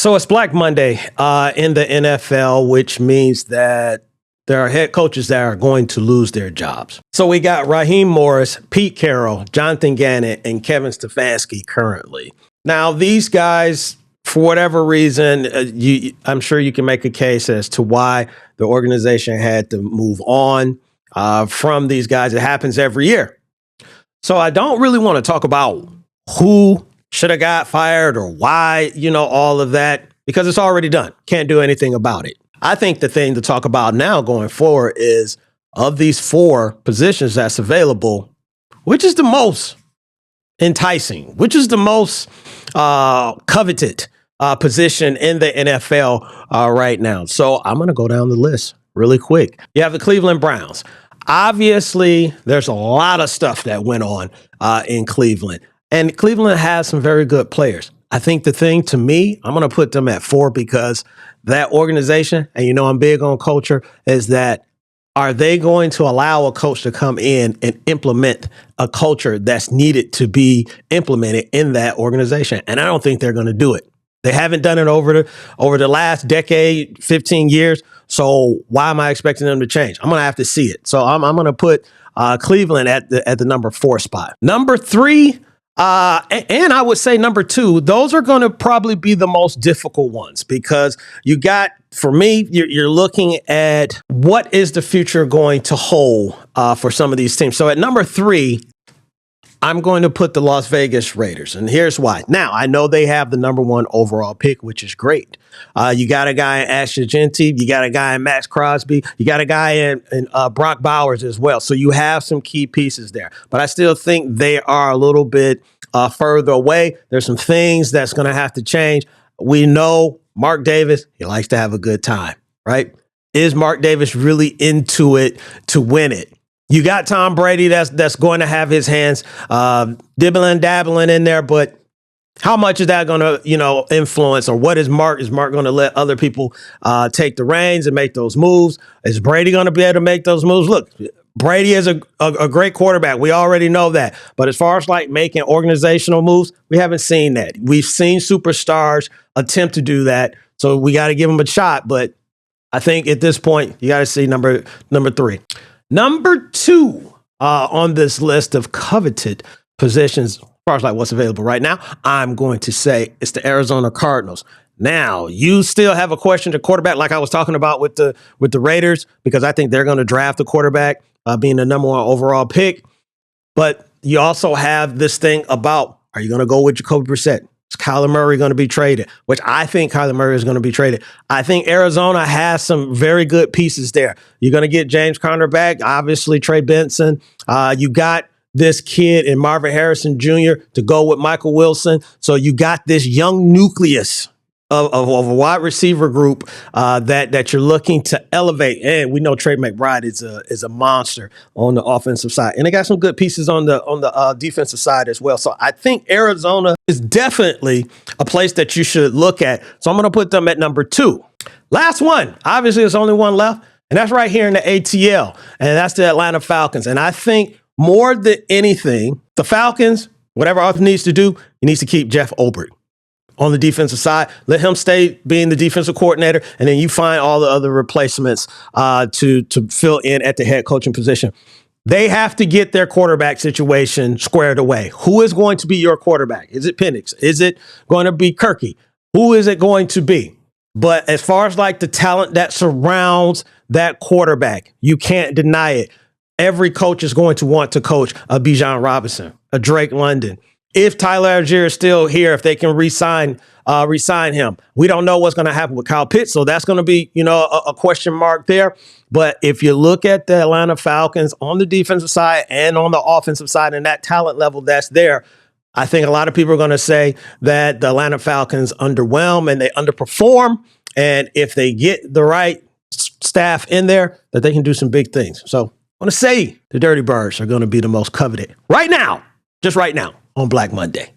So it's Black Monday in the NFL, which means that there are head coaches that are going to lose their jobs. So we got Raheem Morris, Pete Carroll, Jonathan Gannon, and Kevin Stefanski currently. Now, these guys, for whatever reason, I'm sure you can make a case as to why the organization had to move on from these guys. It happens every year. So I don't really want to talk about who should have got fired or why, all of that, because it's already done. Can't do anything about it. I think the thing to talk about now going forward is, of these four positions that's available, which is the most enticing, which is the most coveted position in the NFL right now. So I'm going to go down the list really quick. You have the Cleveland Browns. Obviously, there's a lot of stuff that went on in Cleveland. And Cleveland has some very good players. I think the thing to me, I'm going to put them at 4 because that organization, and I'm big on culture, is that are they going to allow a coach to come in and implement a culture that's needed to be implemented in that organization? And I don't think they're going to do it. They haven't done it over the last decade, 15 years. So why am I expecting them to change? I'm going to have to see it. So I'm going to put Cleveland at the number 4 spot. Number 3, and I would say number 2, those are going to probably be the most difficult ones because you got, for me, you're looking at what is the future going to hold for some of these teams. So at number 3, I'm going to put the Las Vegas Raiders, and here's why. Now, I know they have the number 1 overall pick, which is great. You got a guy in Ashley Genty, you got a guy in Max Crosby, you got a guy in Brock Bowers as well. So you have some key pieces there, but I still think they are a little bit further away. There's some things that's going to have to change. We know Mark Davis, he likes to have a good time, right? Is Mark Davis really into it to win it? You got Tom Brady that's going to have his hands dibbling, dabbling in there, but how much is that going to, influence, or what is Mark? Is Mark going to let other people take the reins and make those moves? Is Brady going to be able to make those moves? Look, Brady is a great quarterback. We already know that. But as far as like making organizational moves, we haven't seen that. We've seen superstars attempt to do that. So we got to give them a shot. But I think at this point, you got to see number 3. Number 2 on this list of coveted positions, as far as like what's available right now, I'm going to say it's the Arizona Cardinals. Now, you still have a question to quarterback, like I was talking about with the Raiders, because I think they're going to draft the quarterback, being the number 1 overall pick. But you also have this thing about, are you going to go with Jacoby Brissett? Is Kyler Murray going to be traded? Which I think Kyler Murray is going to be traded. I think Arizona has some very good pieces there. You're going to get James Conner back, obviously Trey Benson. You got this kid in Marvin Harrison Jr. to go with Michael Wilson. So you got this young nucleus of a wide receiver group that you're looking to elevate. And we know Trey McBride is a monster on the offensive side. And they got some good pieces on the defensive side as well. So I think Arizona is definitely a place that you should look at. So I'm going to put them at number 2. Last one. Obviously, there's only one left, and that's right here in the ATL, and that's the Atlanta Falcons. And I think more than anything, the Falcons, whatever Arthur needs to do, he needs to keep Jeff Obert on the defensive side. Let him stay being the defensive coordinator, and then you find all the other replacements to fill in at the head coaching position. They have to get their quarterback situation squared away. Who is going to be your quarterback? Is it Penix? Is it going to be Kirky? Who is it going to be? But as far as like the talent that surrounds that quarterback, you can't deny it. Every coach is going to want to coach a Bijan Robinson, a Drake London. If Tyler Algier is still here, if they can re-sign him, we don't know what's going to happen with Kyle Pitts. So that's going to be, a question mark there. But if you look at the Atlanta Falcons on the defensive side and on the offensive side and that talent level that's there, I think a lot of people are going to say that the Atlanta Falcons underwhelm and they underperform. And if they get the right staff in there, that they can do some big things. So I want to say the Dirty Birds are going to be the most coveted right now, just right now on Black Monday.